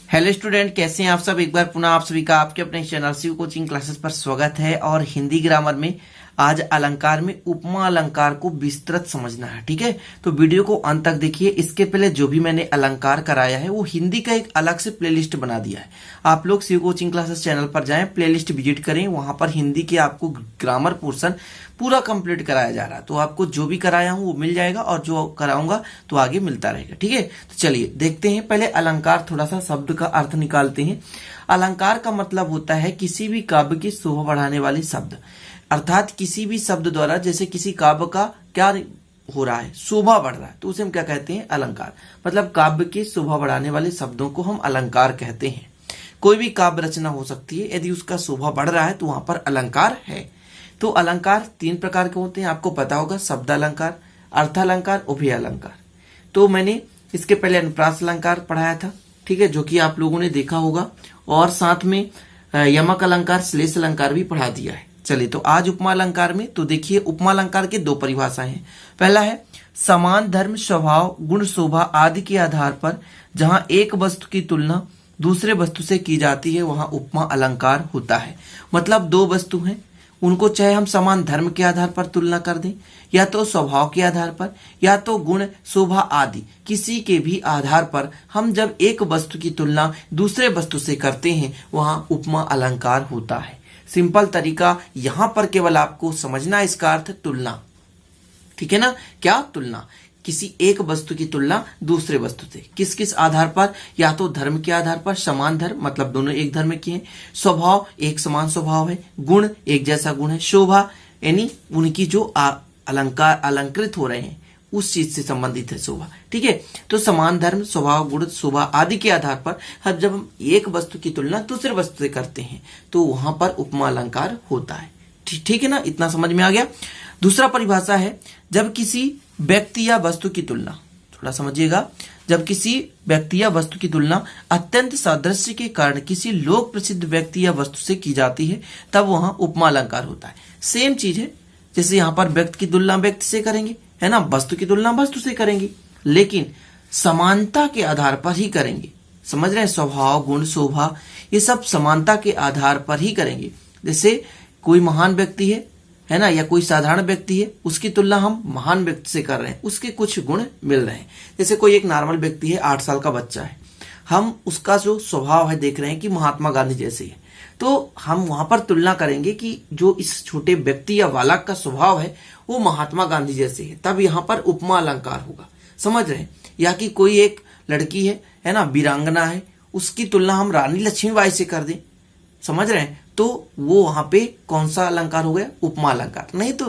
Hello student, कैसे हैं आप सब। एक बार पुनः आप सभी का आपके अपने चैनल शिव कोचिंग क्लासेस पर स्वागत है। और हिंदी ग्रामर में आज अलंकार में उपमा अलंकार को विस्तृत समझना है। ठीक है, तो वीडियो को अंत तक देखिए। इसके पहले जो भी मैंने अलंकार कराया है वो हिंदी का एक अलग से प्लेलिस्ट बना दिया है। आप लोग शिव कोचिंग क्लासेस चैनल पर जाएं, प्लेलिस्ट विजिट करें, वहां पर हिंदी के आपको ग्रामर पोर्शन पूरा कंप्लीट कराया जा रहा है। तो आपको जो भी कराया हूं वो मिल जाएगा और जो कराऊंगा तो आगे मिलता रहेगा। ठीक है, तो चलिए देखते हैं। पहले अलंकार, थोड़ा सा शब्द का अर्थ निकालते हैं। अलंकार का मतलब होता है किसी भी काव्य की शोभा बढ़ाने वाले शब्द, अर्थात किसी भी शब्द द्वारा जैसे किसी काव्य का क्या हो रहा है, शोभा बढ़ रहा है, तो उसे हम क्या कहते हैं, अलंकार। मतलब काव्य की शोभा बढ़ाने वाले शब्दों को हम अलंकार कहते हैं। कोई भी काव्य रचना हो सकती है, यदि उसका शोभा बढ़ रहा है तो वहां पर अलंकार है। तो अलंकार तीन प्रकार के होते हैं, आपको पता होगा। शब्द अलंकार, अर्थ अलंकार, उभय अलंकार। तो मैंने इसके पहले अनुप्रास अलंकार पढ़ाया था, ठीक है, जो कि आप लोगों ने देखा होगा। और साथ में यमक अलंकार, श्लेष अलंकार भी पढ़ा दिया है। चलिए, तो आज उपमा अलंकार में तो देखिए, उपमा अलंकार के दो परिभाषाएं हैं। पहला है समान धर्म, स्वभाव, गुण, शोभा आदि के आधार पर जहां एक वस्तु की तुलना दूसरे वस्तु से की जाती है वहां उपमा अलंकार होता है। मतलब दो वस्तु हैं, उनको चाहे हम समान धर्म के आधार पर तुलना कर दें, या तो स्वभाव के आधार पर, या तो गुण, शोभा आदि किसी के भी आधार पर हम जब एक वस्तु की तुलना दूसरे वस्तु से करते हैं वहां उपमा अलंकार होता है। सिंपल तरीका यहां पर केवल आपको समझना, इसका अर्थ तुलना। ठीक है ना, क्या तुलना, किसी एक वस्तु की तुलना दूसरे वस्तु से, किस किस आधार पर, या तो धर्म के आधार पर, समान धर्म मतलब दोनों एक धर्म के हैं, स्वभाव एक समान स्वभाव है, गुण एक जैसा गुण है, शोभा यानी उनकी जो अलंकार अलंकृत हो रहे हैं उस चीज से संबंधित है शोभा। ठीक है, तो समान धर्म, स्वभाव, गुण, शोभा आदि के आधार पर जब हम एक वस्तु की तुलना दूसरे वस्तु से करते हैं तो वहां पर उपमा अलंकार होता है। ठीक है ना, इतना समझ में आ गया। दूसरा परिभाषा है जब किसी व्यक्ति या वस्तु की तुलना, थोड़ा समझिएगा, जब किसी व्यक्ति या वस्तु की तुलना अत्यंत सादृश्य के कारण किसी लोक प्रसिद्ध व्यक्ति या वस्तु से की जाती है तब वहां उपमा अलंकार होता है। सेम चीज है, जैसे यहां पर व्यक्ति की तुलना व्यक्ति से करेंगे, है ना, वस्तु की तुलना वस्तु से करेंगे, लेकिन समानता के आधार पर ही करेंगे। समझ रहे हैं, स्वभाव, गुण, शोभा ये सब समानता के आधार पर ही करेंगे। जैसे कोई महान व्यक्ति है ना, या कोई साधारण व्यक्ति है, उसकी तुलना हम महान व्यक्ति से कर रहे हैं, उसके कुछ गुण मिल रहे हैं। जैसे कोई एक नॉर्मल व्यक्ति है, 8 साल का बच्चा है, हम उसका जो स्वभाव है देख रहे हैं कि महात्मा गांधी जैसे है, तो हम वहां पर तुलना करेंगे कि जो इस छोटे व्यक्ति या बालक का स्वभाव है वो महात्मा गांधी जैसे है, तब यहाँ पर उपमा अलंकार होगा। समझ रहे हैं, या कि कोई एक लड़की है ना, वीरांगना है, उसकी तुलना हम रानी लक्ष्मीबाई से कर दें, समझ रहे हैं, तो वो वहां पे कौन सा अलंकार हो गया, उपमा अलंकार। नहीं तो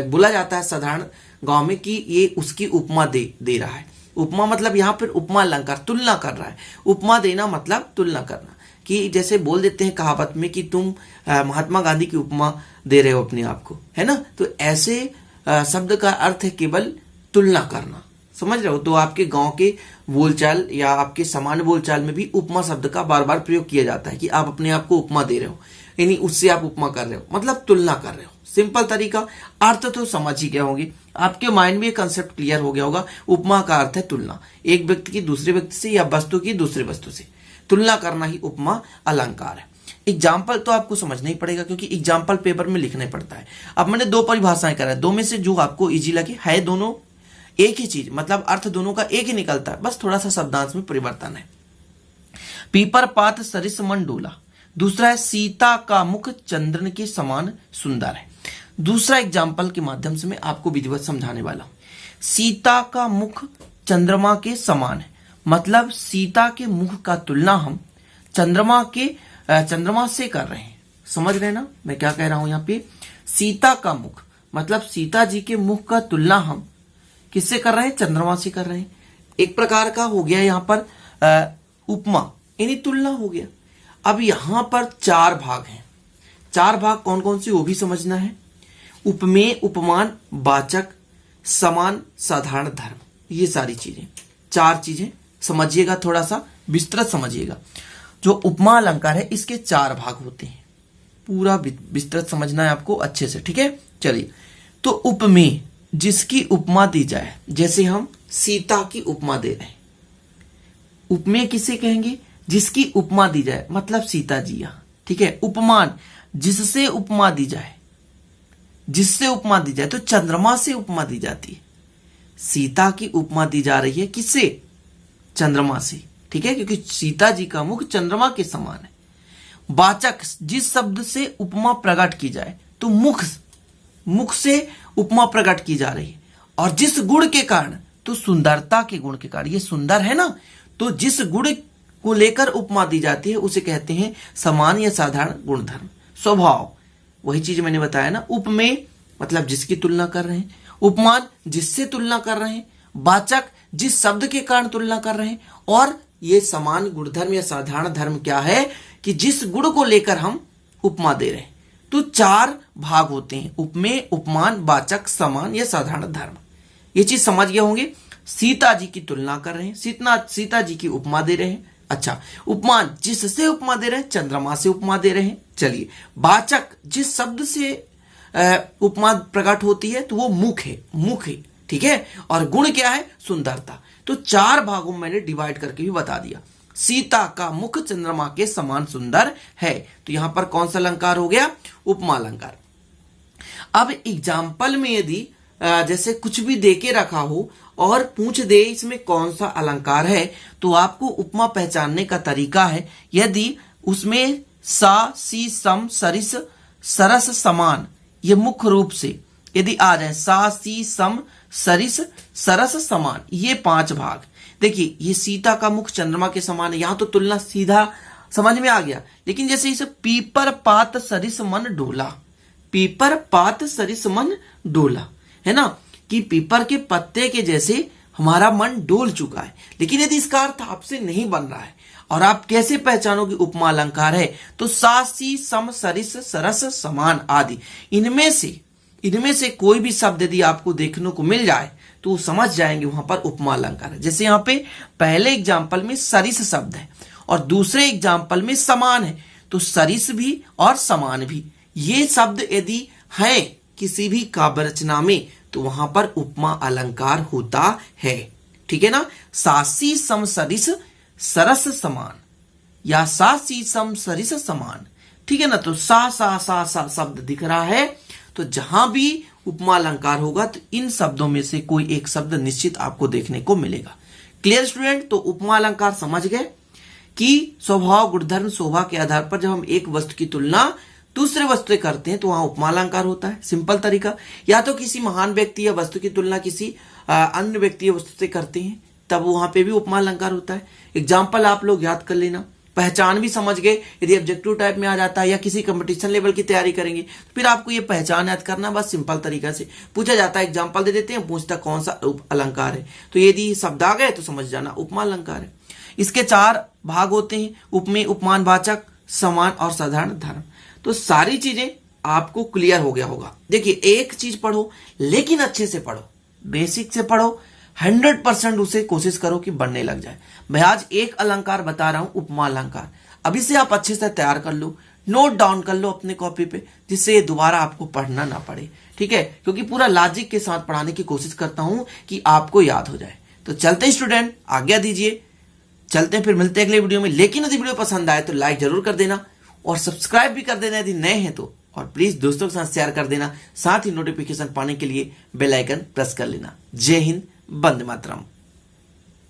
बोला जाता है साधारण गांव में कि ये उसकी उपमा दे रहा है। उपमा मतलब यहाँ पर उपमा अलंकार, तुलना कर रहा है। उपमा देना मतलब तुलना करना, कि जैसे बोल देते हैं कहावत में कि तुम महात्मा गांधी की उपमा दे रहे हो अपने आप को, है ना। तो ऐसे शब्द का अर्थ है केवल तुलना करना, समझ रहे हो। तो आपके गांव के बोलचाल या आपके सामान्य बोलचाल में भी उपमा शब्द का बार बार प्रयोग किया जाता है कि आप अपने आप को उपमा दे रहे हो, यानी उससे आप उपमा कर रहे हो, मतलब तुलना कर रहे हो। सिंपल तरीका, अर्थ तो समझ ही गए होंगे, आपके माइंड में कंसेप्ट क्लियर हो गया होगा। उपमा का अर्थ है तुलना, एक व्यक्ति की दूसरे व्यक्ति से या वस्तु की दूसरे वस्तु से तुलना करना ही उपमा अलंकार है। एग्जाम्पल तो आपको समझना ही पड़ेगा क्योंकि एग्जाम्पल पेपर में लिखना पड़ता है। अब मैंने दो परिभाषाएं करा है, दो में से जो आपको इजी लगे, है दोनों एक ही चीज, मतलब अर्थ दोनों का एक ही निकलता है, बस थोड़ा सा शब्दांश में परिवर्तन है। पीपर पात सरिस मन डोला, दूसरा है सीता का मुख चंद्रन के समान सुंदर है। दूसरा एग्जाम्पल के माध्यम से मैं आपको विधिवत समझाने वाला हूं। सीता का मुख चंद्रमा के समान है, मतलब सीता के मुख का तुलना हम चंद्रमा से कर रहे हैं। समझ रहे हैं ना मैं क्या कह रहा हूं। यहाँ पे सीता का मुख मतलब सीता जी के मुख का तुलना हम किससे कर रहे हैं, चंद्रमा से कर रहे हैं। एक प्रकार का हो गया यहाँ पर उपमा, यानी तुलना हो गया। अब यहां पर 4 भाग हैं, 4 भाग कौन कौन से वो भी समझना है। उपमेय, उपमान, वाचक, समान, साधारण, धर्म, ये सारी चीजें, 4 चीजें समझिएगा, थोड़ा सा विस्तृत समझिएगा। जो उपमा अलंकार है इसके 4 भाग होते हैं, पूरा विस्तृत समझना है आपको अच्छे से। ठीक है, चलिए। तो उपमेय, जिसकी उपमा दी जाए, जैसे हम सीता की उपमा दे रहे हैं। उपमेय किसे कहेंगे, जिसकी उपमा दी जाए, मतलब सीता जी। यहां ठीक है, उपमान जिससे उपमा दी जाए, जिससे उपमा दी जाए तो चंद्रमा से उपमा दी जाती है। सीता की उपमा दी जा रही है किससे? चंद्रमा से। ठीक है, क्योंकि सीता जी का मुख चंद्रमा के समान है। वाचक जिस शब्द से उपमा प्रकट की जाए, तो मुख से उपमा प्रकट की जा रही है। और जिस गुण के कारण, तो सुंदरता के गुण के कारण, ये सुंदर है ना, तो जिस गुण को लेकर उपमा दी जाती है उसे कहते हैं समान या साधारण गुणधर्म। स्वभाव, वही चीज मैंने बताया ना, उपमेय मतलब जिसकी तुलना कर रहे हैं, उपमान जिससे तुलना कर रहे हैं, वाचक जिस शब्द के कारण तुलना कर रहे हैं, और ये समान गुणधर्म या साधारण धर्म क्या है कि जिस गुण को लेकर हम उपमा दे रहे हैं। तो 4 भाग होते हैं, उपमेय, उपमान, वाचक, समान या साधारण धर्म। ये चीज समझ गए होंगे। सीता जी की तुलना कर रहे हैं, सीता जी की उपमा दे रहे हैं। अच्छा, उपमान जिससे उपमा दे रहे हैं, चंद्रमा से उपमा दे रहे हैं। चलिए, वाचक जिस शब्द से उपमा प्रकट होती है तो वो मुख है। ठीक है, और गुण क्या है? सुंदरता। तो 4 भागों में मैंने डिवाइड करके भी बता दिया। सीता का मुख चंद्रमा के समान सुंदर है, तो यहां पर कौन सा अलंकार हो गया? उपमा अलंकार। अब एग्जाम्पल में यदि जैसे कुछ भी देके रखा हो और पूछ दे इसमें कौन सा अलंकार है, तो आपको उपमा पहचानने का तरीका है, यदि उसमें सा, सी, सम, सरिस, सरस, समान, ये मुख्य रूप से यदि आ जाए, सा, सी, सम, सरिस, सरस, समान, ये 5 भाग। देखिए, ये सीता का मुख चंद्रमा के समान है, यहां तो तुलना सीधा समझ में आ गया। लेकिन जैसे इसे पीपर पात सरिस मन डोला, पीपर पात सरिस मन डोला, है ना, कि पीपर के पत्ते के जैसे हमारा मन डोल चुका है। लेकिन यदि इसका अर्थ आपसे नहीं बन रहा है और आप कैसे पहचानोगे उपमा अलंकार है, तो सा, सी, सम, सरिस, सरस, समान आदि इनमें से कोई भी शब्द यदि आपको देखने को मिल जाए तो समझ जाएंगे वहां पर उपमा अलंकार है। जैसे यहां पे पहले एग्जाम्पल में सरिस शब्द है और दूसरे एग्जाम्पल में समान है, तो सरिस भी और समान भी, ये शब्द यदि है किसी भी काव्य रचना में तो वहां पर उपमा अलंकार होता है। ठीक है ना, सासी सम सरिस सरस समान, या सासी सम सरिस समान। ठीक है ना, तो सा शब्द दिख रहा है, तो जहां भी उपमा अलंकार होगा तो इन शब्दों में से कोई एक शब्द निश्चित आपको देखने को मिलेगा। Clear student? तो उपमा अलंकार समझ गए कि स्वभाव, गुणधर्म, शोभा के आधार पर जब हम एक वस्तु की तुलना दूसरे वस्तु से करते हैं तो वहां उपमा अलंकार होता है। सिंपल तरीका, या तो किसी महान व्यक्ति या वस्तु की तुलना किसी अन्य व्यक्ति या वस्तु से करते हैं, तब वहां पे भी उपमा अलंकार होता है। एग्जाम्पल आप लोग याद कर लेना, पहचान भी समझ गए। यदि ऑब्जेक्टिव टाइप में आ जाता है या किसी कंपटीशन लेवल की तैयारी करेंगे तो फिर आपको ये पहचान याद करना, बस सिंपल तरीका से पूछा जाता है, एग्जाम्पल दे देते हैं, पूछता कौन सा अलंकार है, तो यदि शब्द आ गए तो समझ जाना उपमा अलंकार है। इसके 4 भाग होते हैं, उपमेय, उपमान, वाचक, समान और साधारण धर्म। तो सारी चीजें आपको क्लियर हो गया होगा। देखिए, एक चीज पढ़ो लेकिन अच्छे से पढ़ो, बेसिक से पढ़ो, 100% उसे कोशिश करो कि बनने लग जाए। मैं आज एक अलंकार बता रहा हूं, उपमा अलंकार, अभी से आप अच्छे से तैयार कर लो, नोट डाउन कर लो अपने कॉपी पे, जिससे ये दोबारा आपको पढ़ना ना पड़े। ठीक है, क्योंकि पूरा लॉजिक के साथ पढ़ाने की कोशिश करता हूं कि आपको याद हो जाए। तो चलते स्टूडेंट, आज्ञा दीजिए, चलते हैं, फिर मिलते हैं अगले वीडियो में। लेकिन यदि वीडियो पसंद आए तो लाइक जरूर कर देना और सब्सक्राइब भी कर देना यदि नए हैं तो, और प्लीज दोस्तों के साथ शेयर कर देना, साथ ही नोटिफिकेशन पाने के लिए बेल आइकन प्रेस कर लेना। जय हिंद, वंदे मातरम।